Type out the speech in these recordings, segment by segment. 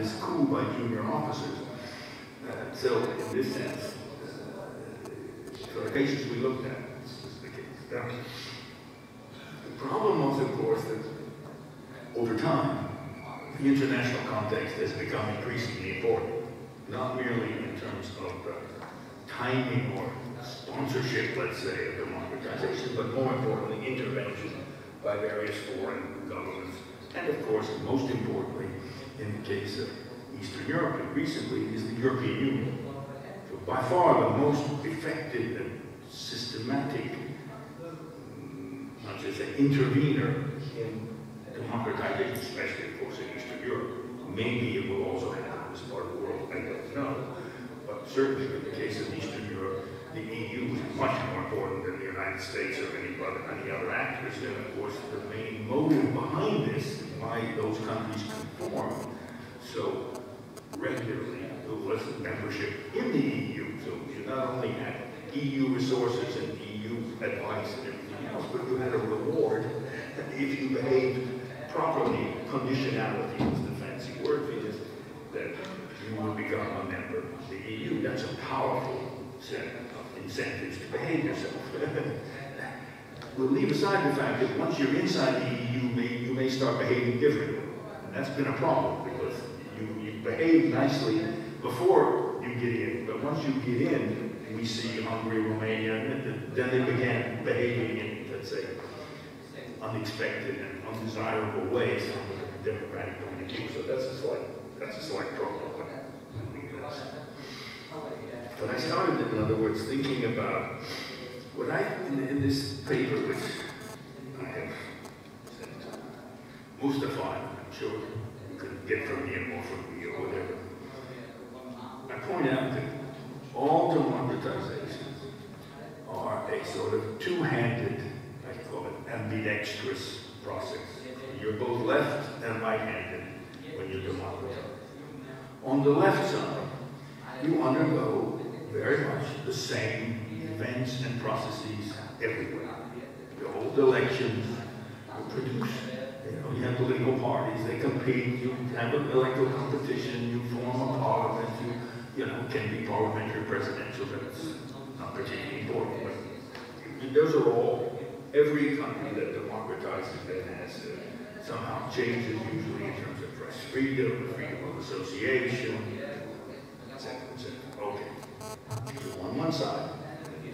this coup by junior officers. So in this sense, for the cases we looked at, this is the case. Now, the problem was, of course, that over time, the international context has become increasingly important, not merely in terms of timing or sponsorship, let's say, of democratization, but more importantly, intervention by various foreign governments. And of course, most importantly, in the case of Eastern Europe, and recently, is the European Union. So by far the most effective and systematic, not just an intervener in democratization, especially, of course, in Eastern Europe. Maybe it will also happen in this part of the world, I don't know. But certainly in the case of Eastern Europe, the EU is much more important than the United States or any other actors. And of course, the main motive behind this, why those countries conform so regularly was membership in the EU. So you not only had EU resources and EU advice and everything else, but you had a reward if you behaved properly. Conditionality is the fancy word for this, that you will become a member of the EU. That's a powerful set of incentives to behave yourself. We'll leave aside the fact that once you're inside the EU, you may start behaving differently. And that's been a problem, because you behave nicely before you get in, but once you get in, we see Hungary, Romania, and then they began behaving in, let's say, unexpected and undesirable ways from a democratic point of view. So that's a slight problem. But I started, in other words, thinking about what in this paper, which I have sent Mustafa, I'm sure you can get from him or from me or whatever. I point out that all democratizations are a sort of two-handed, I call it ambidextrous process. You're both left and right-handed when you democratize. On the left side, you undergo very much the same events and processes everywhere. You hold elections, you produce, you have political parties, they compete, you have an electoral competition, you form a parliament, it can be parliamentary, presidential, but it's not particularly important. But those are all, every country that democratizes then has somehow changes, usually in terms of press freedom, freedom of association, etc., etc. Okay. So on one side,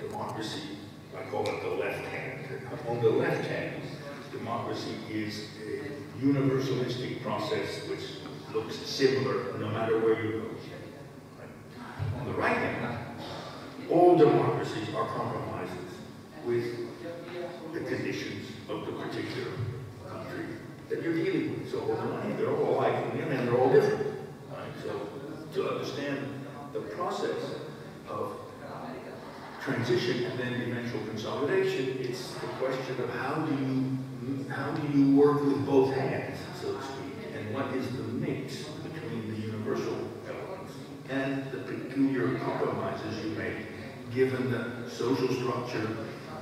democracy, I call it the left hand. On the left hand, democracy is a universalistic process which looks similar no matter where you go. On the right hand, all democracies are compromises with the conditions of the particular country that you're dealing with. So they're all alike and they're all different. Right? So to understand the process of transition and then eventual consolidation, it's the question of how do you work with both hands, so to speak, and what is the mix between the universal elements and the peculiar compromises you make, given the social structure,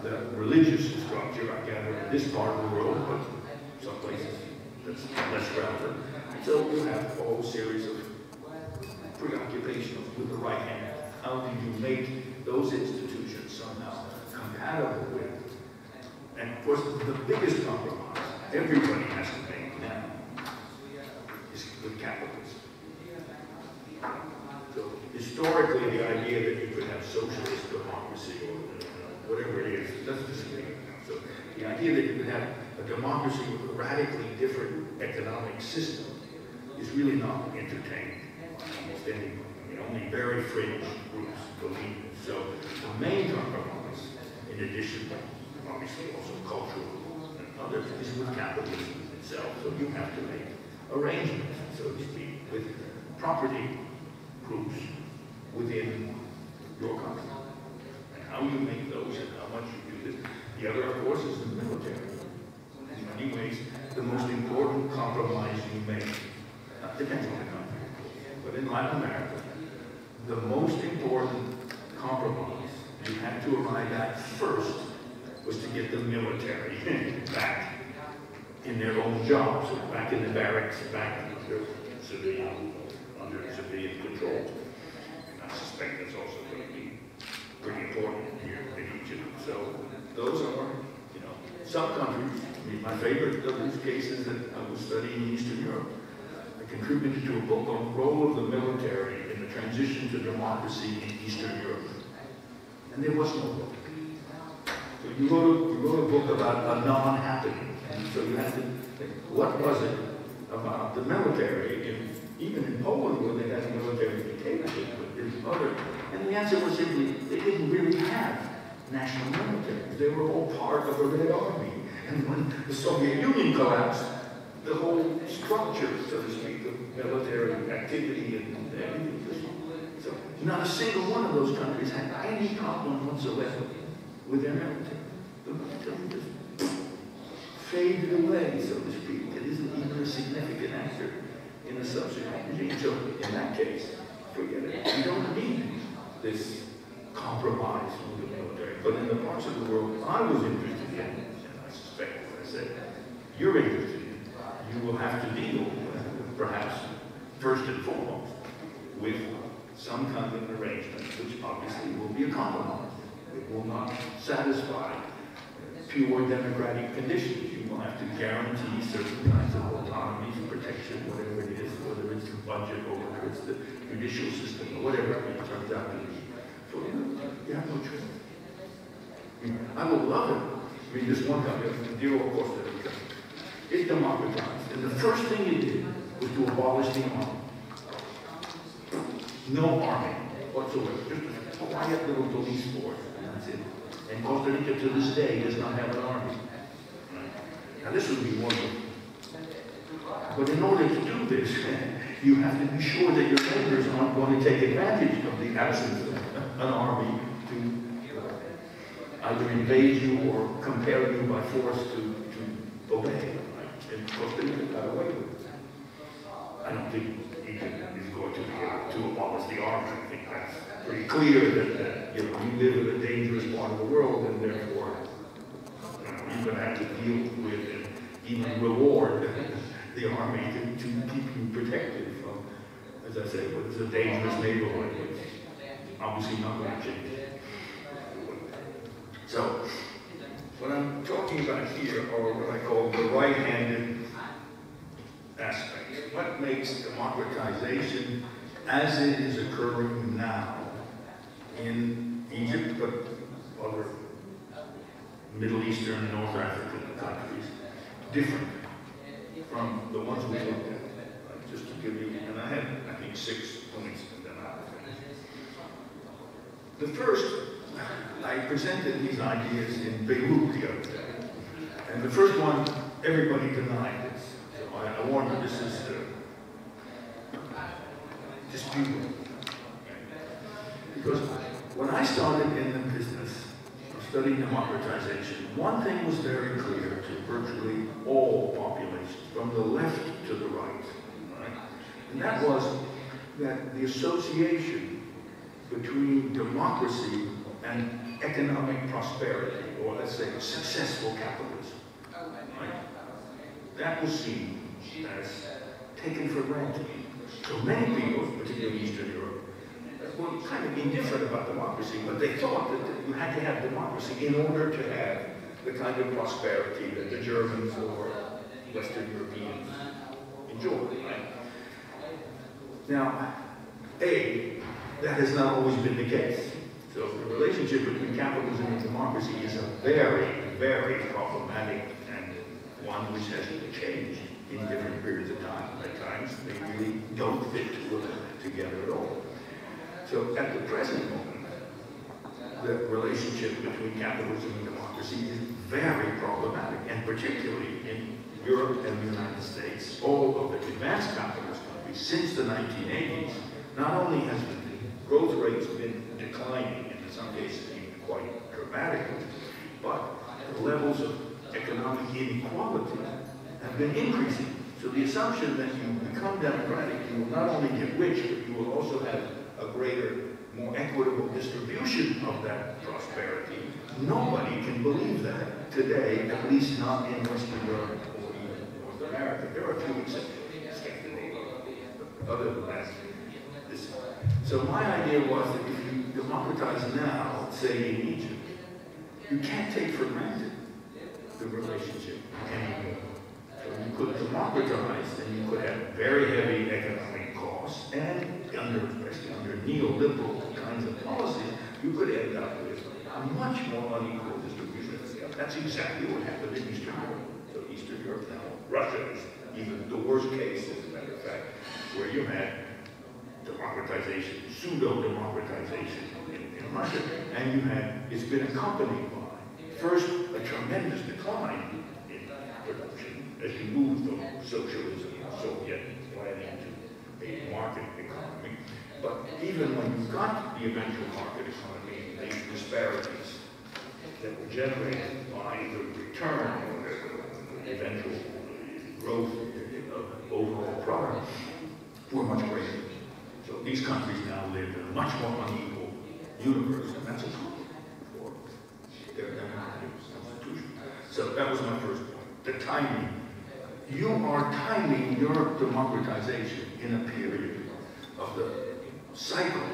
the religious structure, I gather, in this part of the world, but some places that's less relevant. So you have a whole series of preoccupations with the right hand. How do you make those institutions somehow compatible with? And of course, the biggest compromise everybody has to make now is with capitalism. So historically, the idea that you could have socialist democracy or whatever it is, that's disagreement. So the idea that you could have a democracy with a radically different economic system is really not entertained by almost anyone. Only very fringe groups believe it. So the main compromise, in addition to obviously also cultural and others, is with capitalism itself. So you have to make arrangements, so to speak, with property groups within your country. And how you make those and how much you do this. The other, of course, is the military. In many ways, the most important compromise you make, depends on the country, but in Latin America, the most important compromise you had to arrive at first was to get the military back in their own jobs, back in the barracks, back in the civilian some countries, my favorite of these cases that I was studying in Eastern Europe, I contributed to a book on the role of the military in the transition to democracy in Eastern Europe. And there was no book. So you wrote a book about a non-happening. And so you have to think, what was it about the military, even in Poland where they had a military dictatorship, but there's other, and the answer was simply, they didn't really have national militaries. They were all part of a Red Army. And when the Soviet Union collapsed, the whole structure, so to speak, of military activity and everything. So not a single one of those countries had any problem whatsoever with their military. The military just faded away, so to speak. It isn't even a significant actor in a subsequent regime. So in that case, forget it. You don't need this compromise with the military. But in the parts of the world I was interested in, and I suspect, as I said, you're interested in, you will have to deal, perhaps first and foremost, with some kind of an arrangement, which obviously will be a compromise. It will not satisfy pure democratic conditions. You will have to guarantee certain kinds of autonomy, protection, whatever it is, whether it's the budget or whether it's the judicial system or whatever it turns out to be. So you have no choice. I would love it. I mean, this one country, dear old Costa Rica, it democratized. And the first thing it did was to abolish the army. No army whatsoever. Just a quiet little police force. And that's it. And Costa Rica to this day does not have an army. Now this would be wonderful. But in order to do this, you have to be sure that your neighbors aren't going to take advantage of the absence of an army to either invade you or compel you by force to obey. And Costa Rica got away with it. I don't think Egypt is going to be able to abolish the army. I think that's pretty clear that you live in a dangerous part of the world, and therefore you're going to have to deal with and even reward the army to keep you protected from, as I said, what is a dangerous neighborhood, which obviously not going to change. So, what I'm talking about here are what I call the right-handed aspects. What makes democratization, as it is occurring now in Egypt, but other Middle Eastern and North African countries, different from the ones we looked at? Just to give you, and I have, I think, 6 points, and then I'll finish. The first, I presented these ideas in Beirut the other day. And the first one, everybody denied this. So I warned you, this is disputable. Because when I started in the business of studying democratization, one thing was very clear to virtually all populations, from the left to the right. And that was that the association between democracy and economic prosperity, or let's say successful capitalism, that was seen as taken for granted. So many people, particularly in Eastern Europe, were kind of indifferent about democracy, but they thought that you had to have democracy in order to have the kind of prosperity that the Germans or Western Europeans enjoy. Now, that has not always been the case. So the relationship between capitalism and democracy is a very, very problematic and one which has changed in different periods of time. At times, they really don't fit together at all. So at the present moment, the relationship between capitalism and democracy is very problematic, and particularly in Europe and the United States, all of the advanced capitalist countries since the 1980s, not only has the growth rates been declining, and in some cases even quite dramatically, but the levels of economic inequality have been increasing. So the assumption that you become democratic, you will not only get rich, but you will also have a greater, more equitable distribution of that prosperity. Nobody can believe that today, at least not in Western Europe or even North America. There are a few exceptions, Scandinavia, but other than that, this. So my idea was that if you democratize now, say in Egypt, you can't take for granted the relationship anymore. So you could democratize, and you could have very heavy economic costs, and especially under neoliberal kinds of policies, you could end up with a much more unequal distribution of scale. That's exactly what happened in Eastern Europe. So Eastern Europe now, Russia is even the worst case, as a matter of fact, where you had democratization, pseudo-democratization in Russia, and you had, it's been accompanied by, first, a tremendous decline in production as you move from socialism and Soviet planning to a market economy. But even when you got the eventual market economy, the disparities that were generated by the return or the eventual growth of overall product were much greater. So these countries now live in a much more unequal universe, and that's a problem for their democratic constitution. So that was my first point, the timing. You are timing your democratization in a period of the cycle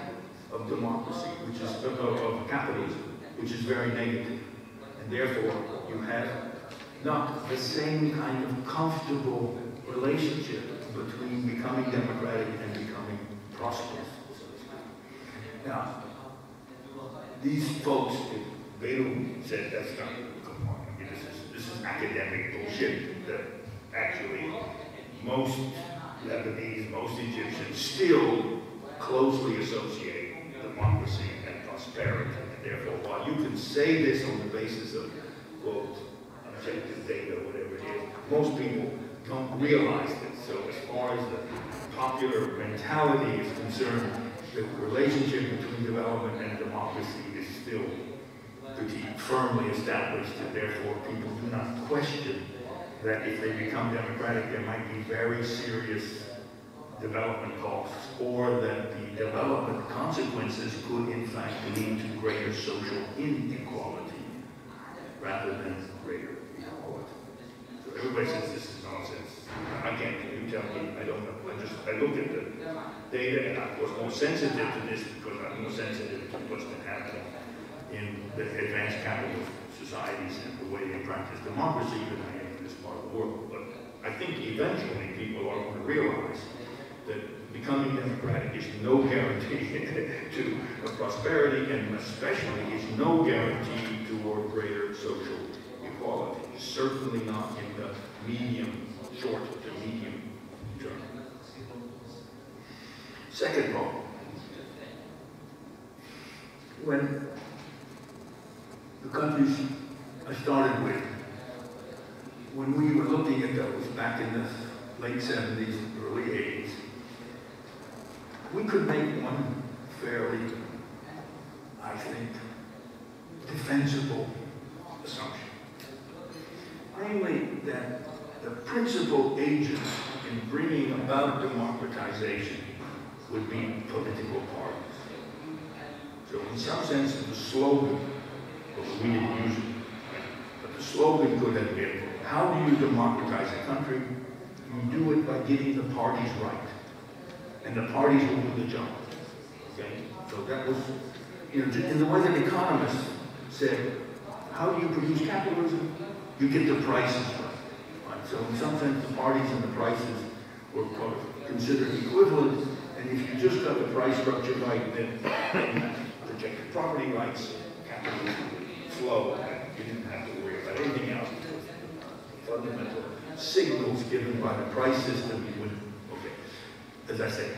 of democracy, which is of capitalism, which is very negative. And therefore, you have not the same kind of comfortable relationship between becoming democratic and becoming prosperous. Now, these folks, Beirut said that's not, come on, I mean, this is academic bullshit that actually most Lebanese, most Egyptians still closely associate democracy and prosperity. And therefore, while you can say this on the basis of, quote, objective data, whatever it is, most people don't realize this. So as far as the popular mentality is concerned, the relationship between development and democracy is still pretty firmly established, and therefore people do not question that if they become democratic, there might be very serious development costs, or that the development consequences could in fact lead to greater social inequality rather than greater equality. So everybody says this is nonsense. I can't, you tell me, I don't know. I look at the data, and I was more sensitive to this because I'm more sensitive to what's been happening in the advanced capitalist societies and the way they practice democracy than I am in this part of the world. But I think eventually people are going to realize that becoming democratic is no guarantee to prosperity, and especially is no guarantee toward greater social equality. Certainly not in the short to medium term. Second problem. When the countries I started with, when we were looking at those back in the late 70s, early 80s, we could make one fairly, I think, defensible assumption. Namely, that the principal agents in bringing about democratization would be political parties. So in some sense, the slogan, but we didn't use it, but the slogan could have been, how do you democratize a country? You do it by getting the parties right. And the parties will do the job. Okay? So that was, in the way that economists said, how do you produce capitalism? You get the prices right. So in some sense, the parties and the prices were considered equivalent. And if you just got the price structure right, then you protected property rights, capitalism would flow, and you didn't have to worry about anything else. Fundamental signals given by the price system, you would, okay. As I said,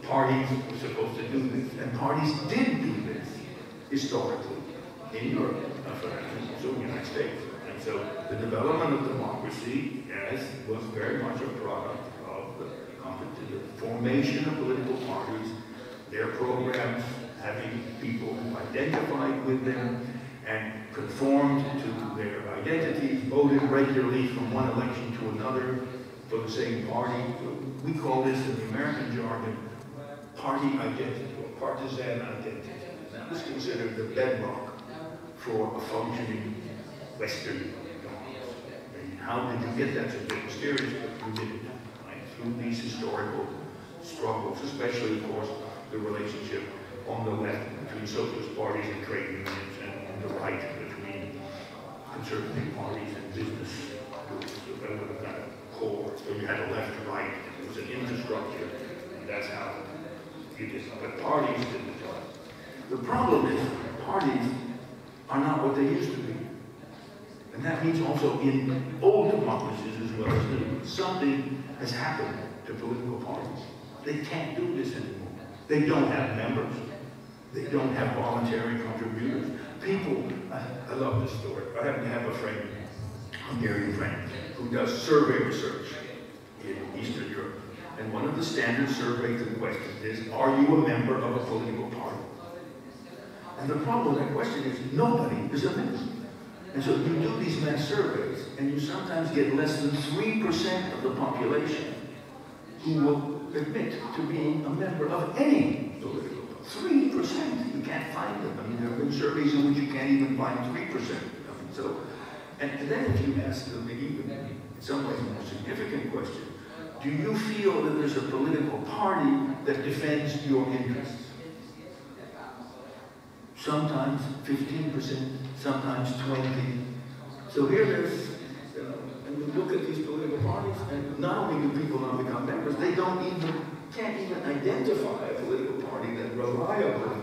parties were supposed to do this, and parties did do this historically in Europe, so in the United States. And so the development of democracy was very much a product of the formation of political parties, their programs having people who identified with them and conformed to their identities, voted regularly from one election to another for the same party. We call this in the American jargon party identity or partisan identity. That was considered the bedrock for a functioning Western democracy. How did you get that? It's a bit mysterious, but you did it, right? Through these historical struggles, especially, of course, the relationship on the left between socialist parties and trade unions, and on the right between conservative parties and business groups, so that were the kind of core. So you had a left and right, and it was an infrastructure, and that's how you did it. But parties didn't. The problem is, parties are not what they used to be. And that means also in old democracies as well as new. Something has happened to political parties. They can't do this anymore. They don't have members. They don't have voluntary contributors. People, I love this story. I happen to have a friend, a Hungarian friend, who does survey research in Eastern Europe. And one of the standard surveys and questions is, are you a member of a political party? And the problem with that question is, nobody is a member. And so you do these mass surveys, and you sometimes get less than 3% of the population who will admit to being a member of any political party. 3%. You can't find them. I mean, there have been surveys in which you can't even find 3% of them. So, and then if you ask them, even in some ways a more significant question, do you feel that there's a political party that defends your interests? Sometimes 15%, sometimes 20%. So here there's, and we look at these political parties, and not only do people not become members, they can't even identify a political party that reliably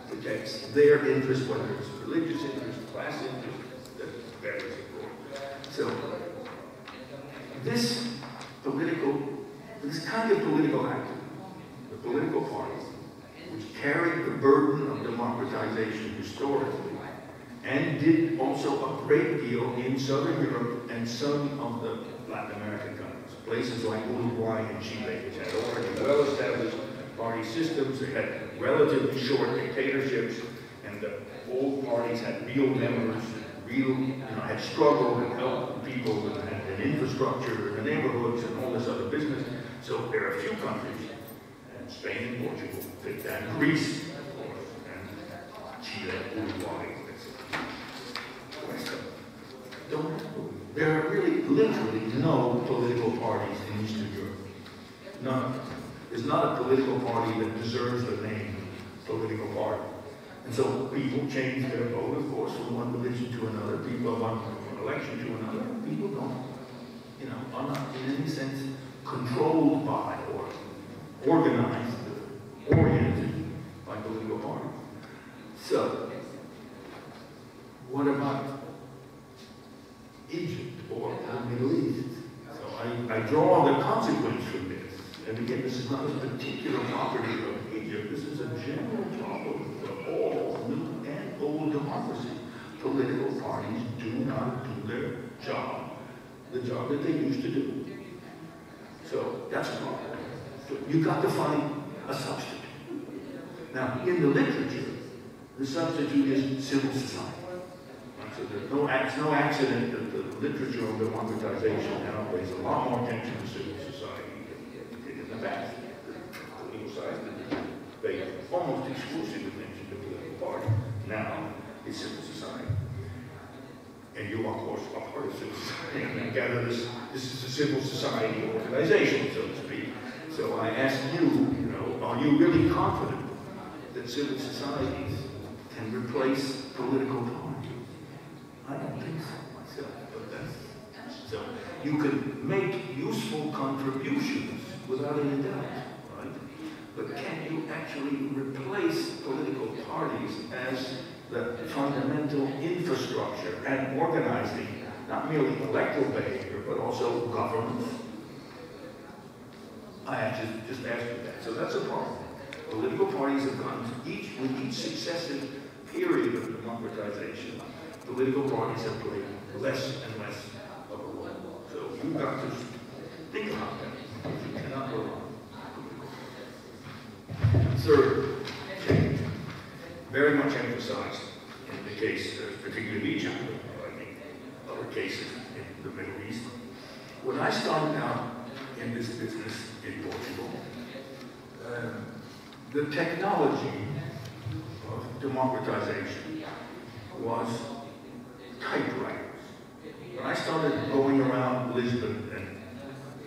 protects their interests, whether it's religious interests, class interests, that varies. So this kind of political activity, the political parties, which carried the burden of democratization historically, and did also a great deal in Southern Europe and some of the Latin American countries. Places like Uruguay and Chile, which had already well-established party systems, they had relatively short dictatorships, and the old parties had real members, had struggled and helped people and had an infrastructure in the neighborhoods and all this other business. So there are a few countries, and Spain and Portugal fit that, Greece, of course, and Chile, Uruguay, there are really, literally, no political parties in Eastern Europe. None. There's not a political party that deserves the name political party. And so people change their vote, of course, from one religion to another. People want from one election to another. People don't, are not in any sense controlled by or organized, oriented by political parties. So, what about Egypt or the Middle East? So I draw the consequence from this. And again, this is not a particular property of Egypt. This is a general problem for all new and old democracies. Political parties do not do their job, the job that they used to do. So that's a problem. So you've got to find a substitute. Now, in the literature, the substitute is civil society. So there's no accident that the literature on democratization now pays a lot more attention to civil society than it did in the past. The political side paid almost exclusive attention to political party. Now it's civil society. And you, of course, are part of civil society. And I gather this is a civil society organization, so to speak. So I ask you, are you really confident that civil societies can replace political parties? I don't think so myself, but that's so. You can make useful contributions without any doubt, right? But can you actually replace political parties as the fundamental infrastructure and organizing, not merely electoral behavior, but also governance? I actually just asked you that. So that's a problem. Political parties have gone to with each successive period of democratization, political parties have played less and less of a role. So you've got to think about that. You cannot rely on political. Third change, very much emphasized in the case, particularly of Egypt, but I think other cases in the Middle East. When I started out in this business in Portugal, the technology of democratization was typewriters. When I started going around Lisbon and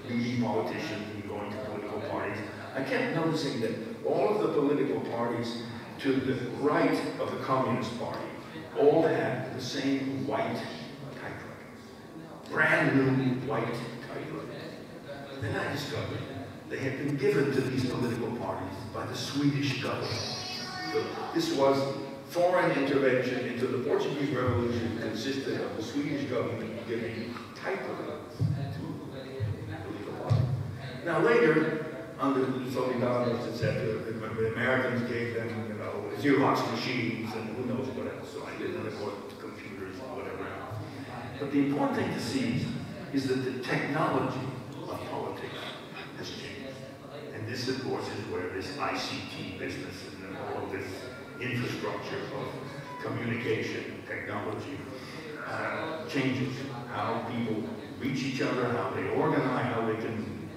meeting politicians and going to political parties, I kept noticing that all of the political parties to the right of the Communist Party all had the same white typewriters. brand new white title. Then I discovered they had been given to these political parties by the Swedish government. So this was foreign intervention into the Portuguese Revolution, consisted of the Swedish government giving titles to political parties. Now later, under the Solidarność, etc., the Americans gave them, you know, Xerox machines and who knows what else. So I didn't afford computers or whatever else. But the important thing to see is that the technology of politics has changed. And this, of course, is where this ICT business and all of this infrastructure of communication technology changes how people reach each other, how they organize, how they can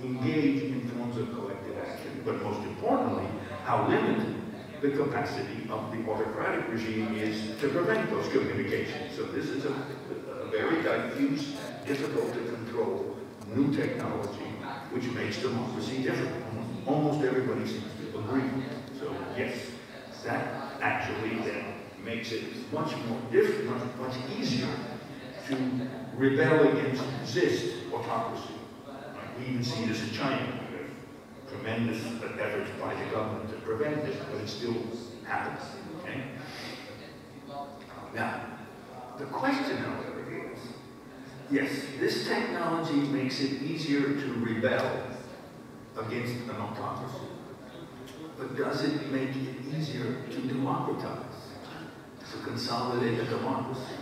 engage in forms of collective action, but most importantly, how limited the capacity of the autocratic regime is to prevent those communications. So this is a very diffuse, difficult to control new technology, which makes democracy different. Almost everybody seems to agree. So yes, that actually then makes it much more difficult, much easier to rebel against resist autocracy. We even see this in China. Tremendous efforts by the government to prevent this, but it still happens. Okay? Now, the question, however, is, yes, this technology makes it easier to rebel against an autocracy, but does it make it easier to democratize, to consolidate a democracy?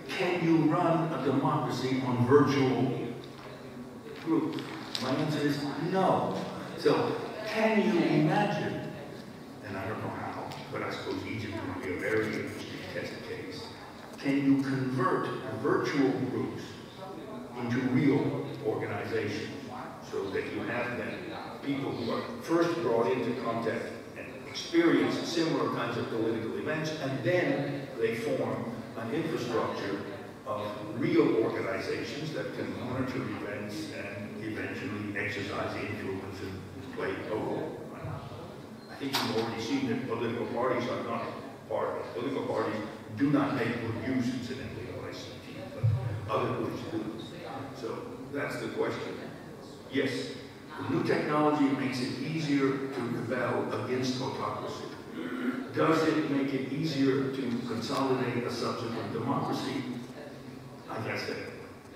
Can you run a democracy on virtual groups? My answer is no. So, can you imagine, and I don't know how, but I suppose Egypt would be a very interesting test case, can you convert virtual groups into real organizations so that you have then people who are first brought into contact and experience similar kinds of political events, and then they form an infrastructure of real organizations that can monitor events and eventually exercise influence and play a role. I think you've already seen that political parties are not part of it. Political parties do not make good use, incidentally, of ICT, but other groups do. So that's the question. Yes, the new technology makes it easier to rebel against autocracy. Does it make it easier to consolidate a subsequent democracy? I guess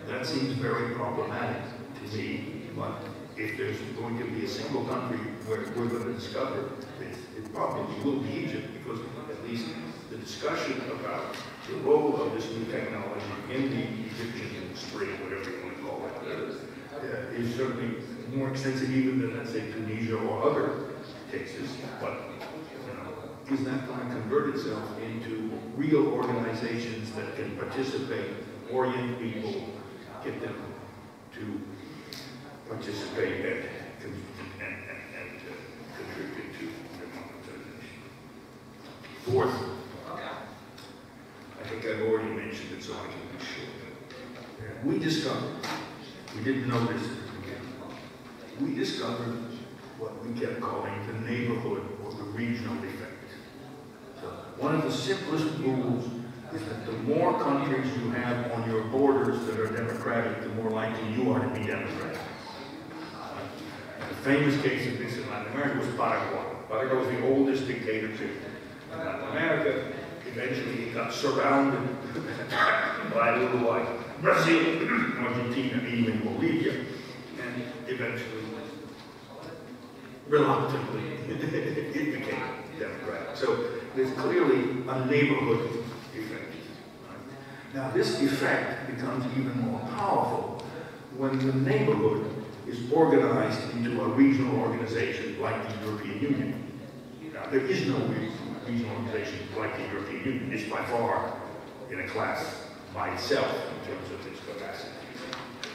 that seems very problematic to me, but if there's going to be a single country where we're going to discover this, it probably will be Egypt, because at least the discussion about the role of this new technology in the Egyptian spring, whatever you want to call it, is certainly more extensive even than, let's say, Tunisia or other cases. But is that going to convert itself into real organizations that can participate, orient people, get them to participate and contribute to democratization? Fourth, I think I've already mentioned it, so I can be short. We discovered, we didn't know this at the beginning, we discovered what we kept calling the neighborhood or the regional effect. So one of the simplest rules is that the more countries you have on your borders that are democratic, the more likely you are to be democratic. The famous case of this in Latin America was Paraguay. Paraguay was the oldest dictatorship in Latin America. Eventually it got surrounded by Uruguay, Brazil, Argentina, even Bolivia, and eventually, reluctantly, it became democratic. So there's clearly a neighborhood effect. Now this effect becomes even more powerful when the neighborhood is organized into a regional organization like the European Union. Now there is no regional organization like the European Union. It's by far in a class by itself in terms of its capacity,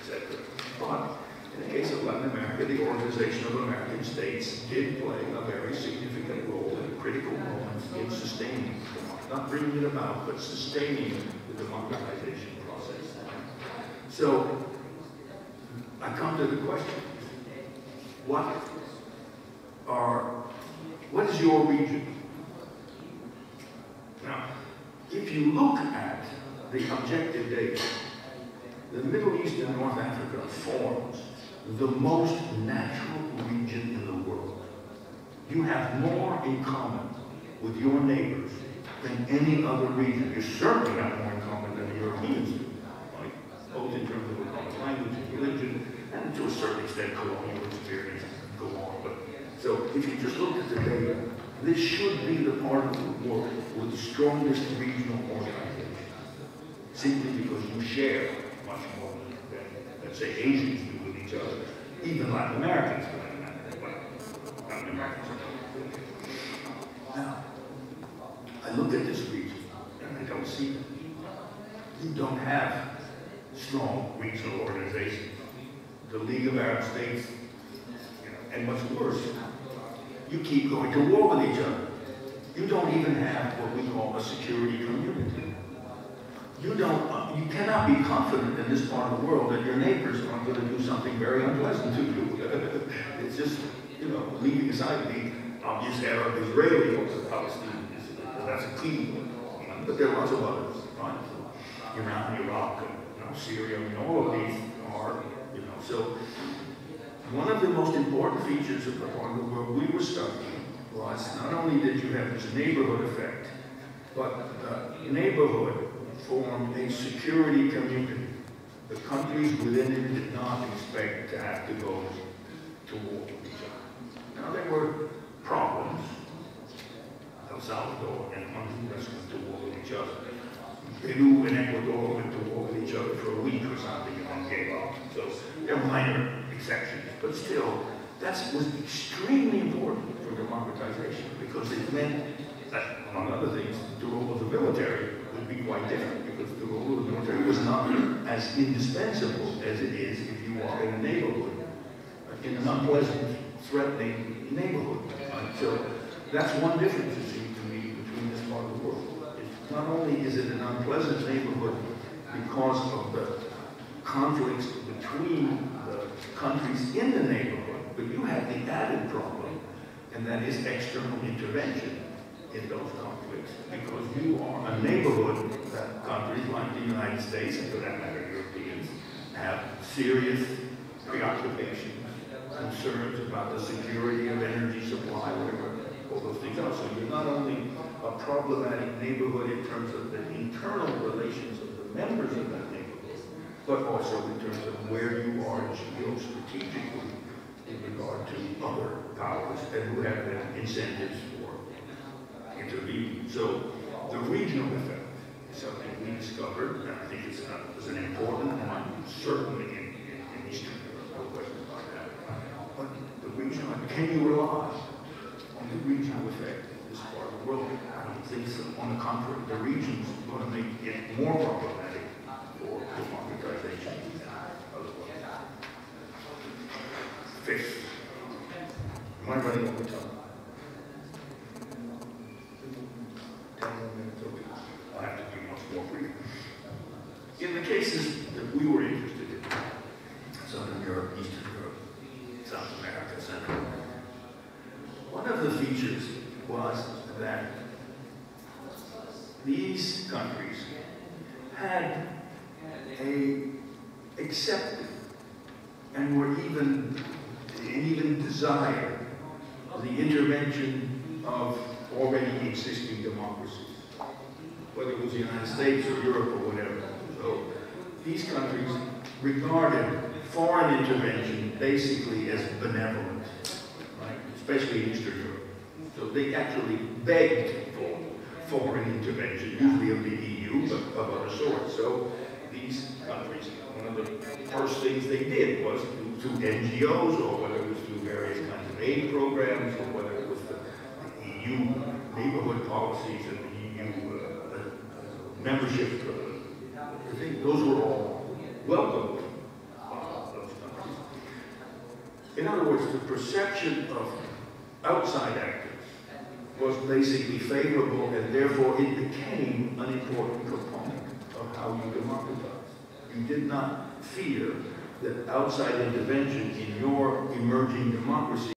etc. But in the case of Latin America, the Organization of American States did play a very significant role in critical moments in sustaining, not bringing it about, but sustaining the democratization process. So, I come to the question, what is your region? Now, if you look at the objective data, the Middle East and North Africa forms the most natural region in the world. You have more in common with your neighbors than any other region. You certainly have more in common than the Europeans do, right? Both in terms of a common language and religion, and to a certain extent colonial experience and go on. But so if you just look at the data, this should be the part of the world with the strongest regional organization, simply because you share much more than, let's say, Asians do with each other, even Latin Americans, for that matter. Well, Latin Americans are. Now, I look at this region and I don't see it. You don't have strong regional organizations. The League of Arab States, and what's worse, you keep going to war with each other. You don't even have what we call a security community. You cannot be confident in this part of the world that your neighbors aren't going to do something very unpleasant to you. It's just, leaving aside the obvious Arab-Israeli or the Palestinian, that's a key one. But there are lots of others, right? Iran, Iraq, Syria, all of these are, so one of the most important features of the part of the world we were studying was not only did you have this neighborhood effect, but the neighborhood formed a security community. The countries within it did not expect to have to go to war with each other. Now there were problems. El Salvador and Honduras went to war with each other. Peru and Ecuador went to war with each other for a week or something and then gave up. So there are minor exceptions, but still, that was extremely important for democratization because it meant that, among other things, the role of the military would be quite different because the role of the military was not as indispensable as it is if you are in a neighborhood, in an unpleasant, threatening neighborhood. So that's one difference, it seems to me, between this part of the world. Not only is it an unpleasant neighborhood because of the conflicts between the countries in the neighborhood, but you have the added problem, and that is external intervention in those conflicts, because you are a neighborhood that countries like the United States, and for that matter Europeans, have serious preoccupations, concerns about the security of energy supply, whatever all those things are. So you're not only a problematic neighborhood in terms of the internal relations of the members of that neighborhood, but also in terms of where you are geostrategically in regard to other powers and who have incentives for intervening. So the regional effect is something we discovered, and I think it's an important one, certainly in Eastern Europe, no question about that. But the regional, can you rely on the regional effect in this part of the world? I don't think so. On the contrary, the region's going to make it more problematic for democratization otherwise. Fifth, am I running over time? 10 more minutes, okay. I'll have to be much more brief. In the cases that we were interested in, Southern Europe, Eastern Europe, South America, Central America, one of the features was that these countries had accepted and were even desired the intervention of already existing democracies, whether it was the United States or Europe or whatever. So these countries regarded foreign intervention basically as benevolent, right? Especially in Eastern Europe. So they actually begged for foreign intervention, usually of the EU, but of other sorts. So these countries, one of the first things they did was through NGOs, or whether it was through various kinds of aid programs, or whether it was the EU neighborhood policies and the EU membership, I think those were all welcomed by those countries. In other words, the perception of outside actors was basically favorable, and therefore it became an important component of how you democratized. You did not fear that outside intervention in your emerging democracy